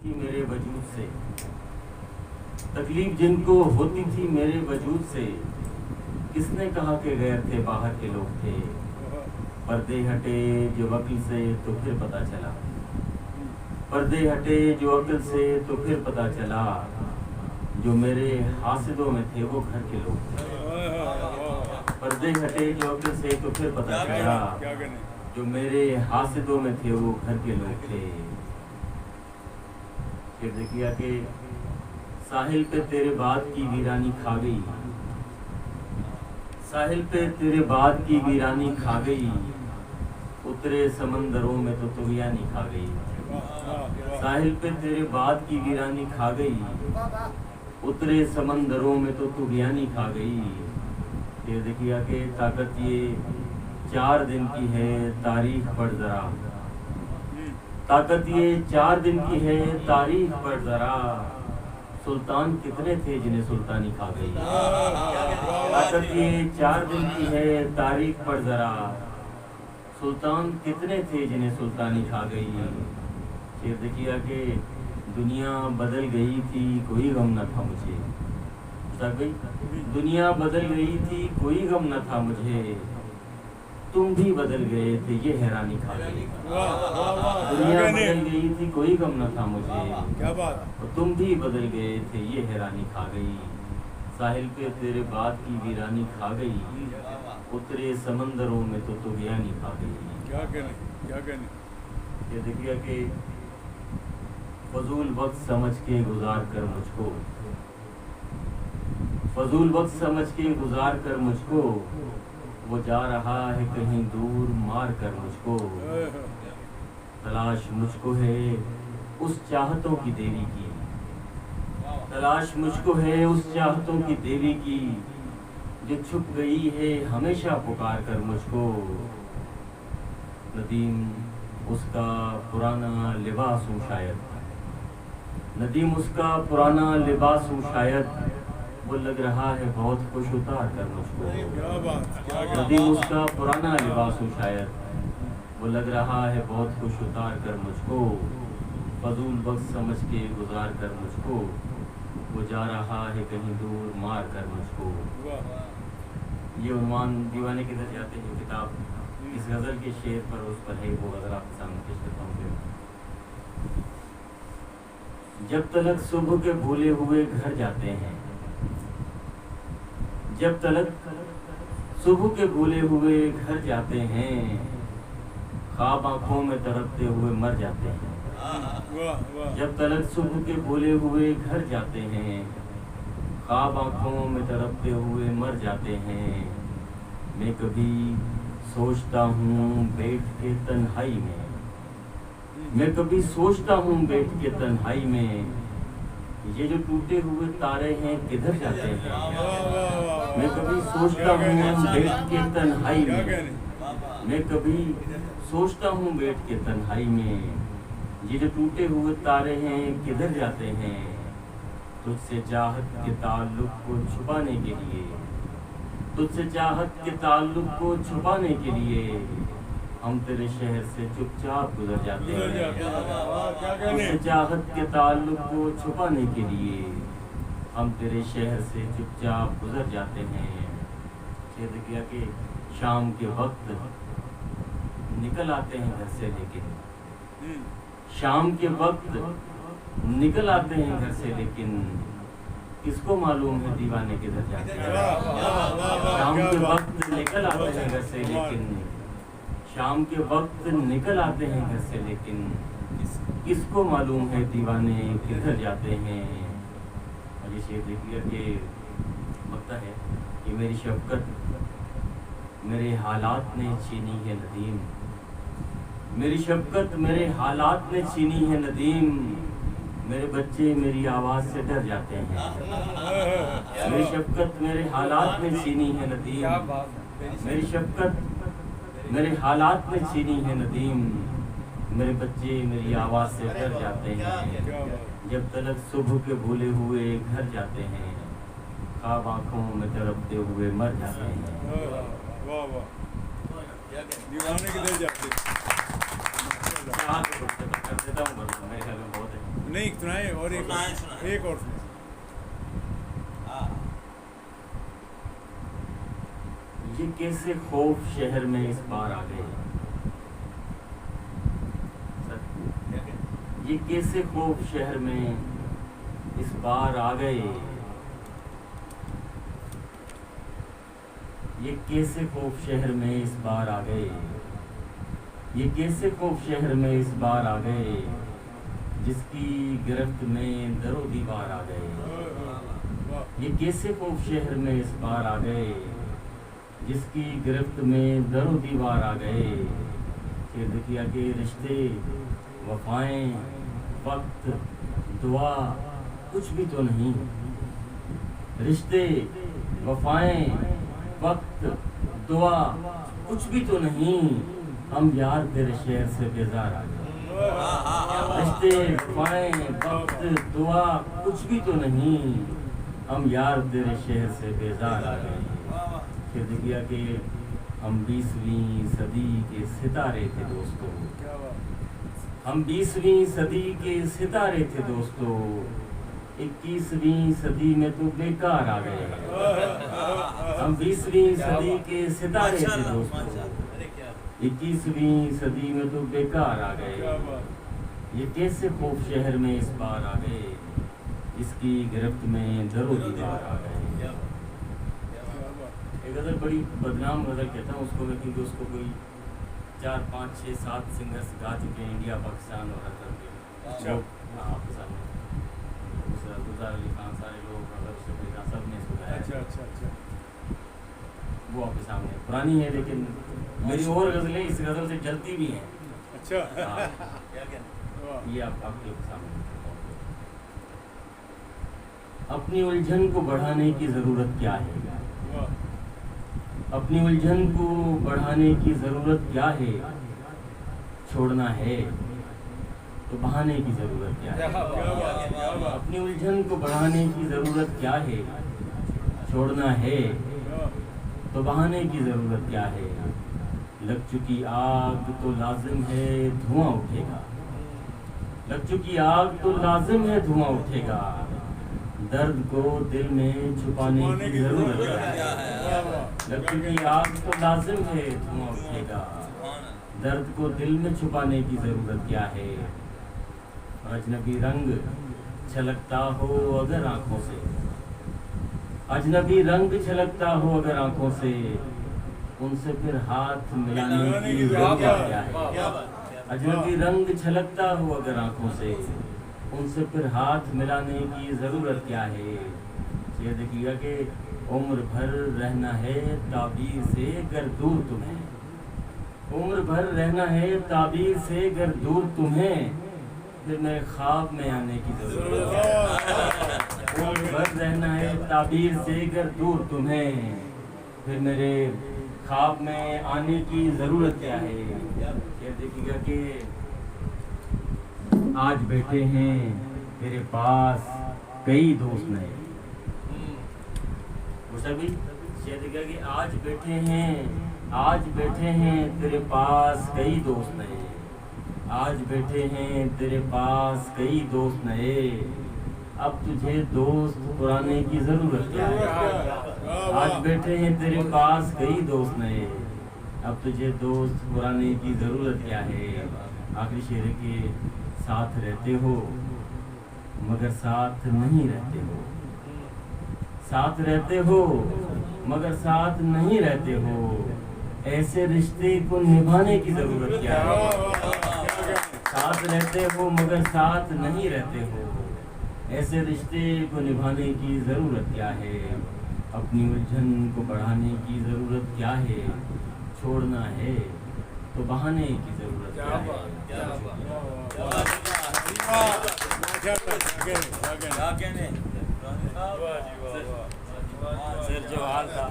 थी मेरे वजूद से, तकलीफ जिनको होती थी मेरे वजूद से, किसने कहा कि गैर थे बाहर के लोग थे। पर्दे हटे जो अक्ल से तो फिर पता चला, पर्दे हटे जो अक्ल से तो फिर पता चला, जो मेरे हासिदों में थे वो घर के लोग थे। पर्दे हटे जो अक्ल से तो फिर पता चला, जो मेरे हासिदों में थे वो घर के लोग थे। फिर देखिए कि साहिल पे तेरे बाद की वीरानी खा गई, साहिल पे तेरे बाद की वीरानी खा गई, उतरे समंदरों में तो तुगयानी खा गई। साहिल पे तेरे बाद की वीरानी खा गई, उतरे समंदरों में तो तुगयानी खा गई। फिर देखिए कि ताकत ये 4 दिन की है, तारीख पढ़ जरा, ताकत ये 4 दिन की है, तारीख पढ़ जरा, सुल्तान कितने थे जिन्हें सुल्तानी खा गई। ताकत ये 4 दिन की है, तारीख पढ़ जरा, सुल्तान कितने थे जिन्हें सुल्तानी खा गई। फिर देखिए कि दुनिया बदल गई थी कोई गम न था मुझे, दुनिया बदल गई थी कोई गम न था मुझे, तुम भी बदल गए थे ये हैरानी खा गई। दुनिया बदल गई थी कोई गम न था मुझे, और तुम भी बदल गए थे ये हैरानी खा गई। साहिल पे तेरे बाद की वीरानी खा गई, उतरे समंदरों में तो तुगयानी खा गई। क्या कहने ये देखिए कि फजूल वक्त समझ के गुजार कर मुझको, फजूल वक्त समझ के गुजार कर मुझको, वो जा रहा है कहीं दूर मार कर मुझको। तलाश मुझको है उस चाहतों की देवी की, तलाश मुझको है उस चाहतों की देवी की, जो छुप गई है हमेशा पुकार कर मुझको। नदीम उसका पुराना लिबास हूँ शायद, नदीम उसका पुराना लिबास हूँ शायद, वो लग रहा है बहुत खुश उतार कर मुझको। नदीम उसका पुराना लिबास हूँ शायद, वो लग रहा है बहुत खुश उतार कर मुझको। फजूल वक्त समझ के गुजार कर मुझको, वो जा रहा है कहीं दूर मार कर मुझको। ये उन्वान दीवाने किधर जाते हैं किताब, इस गज़ल के शेर पर उस पर है, वो गज़ल आपके सामने पेश करता हूँ। जब तलक सुबह के भूले हुए घर जाते हैं, जब तलक सुबह के भूले हुए घर जाते हैं, ख्वाब आंखों में तड़पते हुए मर जाते हैं। जब तलक सुबह के भूले हुए घर जाते हैं, ख्वाब आंखों में तड़पते हुए मर जाते हैं। मैं कभी सोचता हूँ बैठ के तन्हाई में, मैं कभी सोचता हूँ बैठ के तन्हाई में, ये जो टूटे हुए तारे हैं किधर जाते हैं। मैं कभी सोचता हूँ बैठ के तन्हाई में, मैं कभी सोचता हूँ बैठ के तन्हाई में, ये जो टूटे हुए तारे हैं किधर जाते हैं। तुझसे चाहत के ताल्लुक को छुपाने के लिए, तुझसे चाहत के ताल्लुक को छुपाने के लिए, हम तेरे शहर से चुपचाप गुजर जाते हैं। तुझसे चाहत के ताल्लुक को छुपाने के लिए, हम तेरे शहर से चुपचाप गुजर जाते हैं। शेर किया कि शाम के वक्त निकल आते हैं घर से, लेकिन शाम के वक्त निकल आते हैं घर से, लेकिन किसको मालूम है दीवाने किधर जाते हैं। शाम के वक्त निकल आते हैं घर से, लेकिन शाम के वक्त निकल आते हैं घर से, लेकिन किसको मालूम है दीवाने किधर जाते हैं। और ये शेर देखिए कि लगता है कि मेरी शफकत मेरे हालात ने छीनी है नदीम, मेरी शफकत मेरे हालात ने छीनी है नदीम, मेरे बच्चे मेरी आवाज़ से डर जाते हैं। मेरी शफकत मेरे हालात ने छीनी है नदीम, मेरी शफकत मेरे हालात में छीनी है नदीम, मेरे बच्चे मेरी आवाज़ से डर जाते हैं। जब तलक सुबह के भूले हुए घर जाते हैं, ख्वाब आंखों में तड़पते हुए मर जाते हैं। वाह वाह, दीवाने किधर जाते हैं। मैं हाथ कर देता हूँ, मेरे ख्याल में बहुत है। नहीं सुनाए और एक एक और सुनाए। ये कैसे खौफ शहर में इस बार आ गए, ये कैसे खौफ शहर में इस बार आ गए, ये कैसे खौफ शहर में इस बार आ गए, ये कैसे खौफ शहर में इस बार आ गए, जिसकी गिरफ्त में दरो दीवार आ गए। ये कैसे खौफ शहर में इस बार आ गए, जिसकी गिरफ्त में दरो दीवार आ गए। फिर देखिए के रिश्ते वफाएं वक्त दुआ कुछ भी तो नहीं, रिश्ते वफाएं वक्त दुआ कुछ भी तो नहीं, हम यार तेरे शहर से बेजार आ गए। रिश्ते वफाएं वक्त दुआ कुछ भी तो नहीं, हम यार तेरे शहर से बेजार आ गए। फिर देखिए कि हम 20वीं सदी के सितारे थे दोस्तों, हम 20वीं सदी के सितारे थे दोस्तों, 21वीं सदी में तो बेकार आ गए। हम 20वीं सदी के सितारे थे दोस्तों, 21वीं सदी में तो बेकार आ गए। ये कैसे खौफ शहर में इस बार आ गए, इसकी गिरफ्त में दरो दीवार आ गए। एक गज़ल बड़ी बदनाम गज़ल कहता हूँ उसको मैं, क्योंकि उसको कोई 4, 5, 6, 7 सिंगर्स गा चुके हैं, इंडिया पाकिस्तान और हर तरह के। आपके सामने गुलजार अली खान, सारे लोग सब ने इसको गाया। अच्छा वो आपके सामने पुरानी है, लेकिन मेरी और गज़लें इस गज़ल से जलती भी हैं। ये आपके सामने। अपनी उलझन को बढ़ाने की ज़रूरत क्या है, अपनी उलझन को बढ़ाने की ज़रूरत क्या है, छोड़ना है तो बहाने की ज़रूरत क्या है। अपनी उलझन को बढ़ाने की ज़रूरत क्या है, छोड़ना है तो बहाने की ज़रूरत क्या है। लग चुकी आग तो लाजिम है धुआं उठेगा, लग चुकी आग तो लाजिम है धुआं उठेगा, दर्द को दिल में छुपाने की ज़रूरत क्या है। लग चुकी आग तो लाजिम है धुआं उठेगा, दर्द को दिल में छुपाने की ज़रूरत क्या है। अजनबी रंग छलकता हो अगर आँखों से, अजनबी रंग छलकता हो अगर आँखों से, उनसे फिर हाथ मिलाने की ज़रूरत क्या है। अजनबी रंग छलकता हो अगर आँखों से, उनसे फिर हाथ मिलाने की ज़रूरत क्या है। ये देखिएगा कि उम्र भर रहना है ताबीर से गर दूर तुम्हें, उम्र भर रहना है ताबीर से गर दूर तुम्हें, फिर मेरे ख्वाब में आने की ज़रूरत है। उम्र भर रहना है ताबीर से गर दूर तुम्हें, फिर मेरे ख्वाब में आने की ज़रूरत क्या है। ये देखिएगा कि आज बैठे हैं तेरे पास कई दोस्त नए, वो सभी ये देखिएगा कि आज बैठे हैं, आज बैठे हैं तेरे पास कई दोस्त नए, आज बैठे हैं तेरे पास कई दोस्त नए, अब तुझे दोस्त पुराने की ज़रूरत क्या है। आज बैठे हैं तेरे पास कई दोस्त नए, अब तुझे दोस्त पुराने की ज़रूरत क्या है। आखिरी शेर के साथ रहते हो मगर साथ नहीं रहते हो, साथ रहते हो मगर साथ नहीं रहते हो, ऐसे रिश्ते को निभाने की ज़रूरत क्या है। साथ रहते हो मगर साथ नहीं रहते हो, ऐसे रिश्ते को निभाने की ज़रूरत क्या है। अपनी उलझन को बढ़ाने की ज़रूरत क्या है, छोड़ना है तो बहाने की ज़रूरत क्या है। सर जो हाल था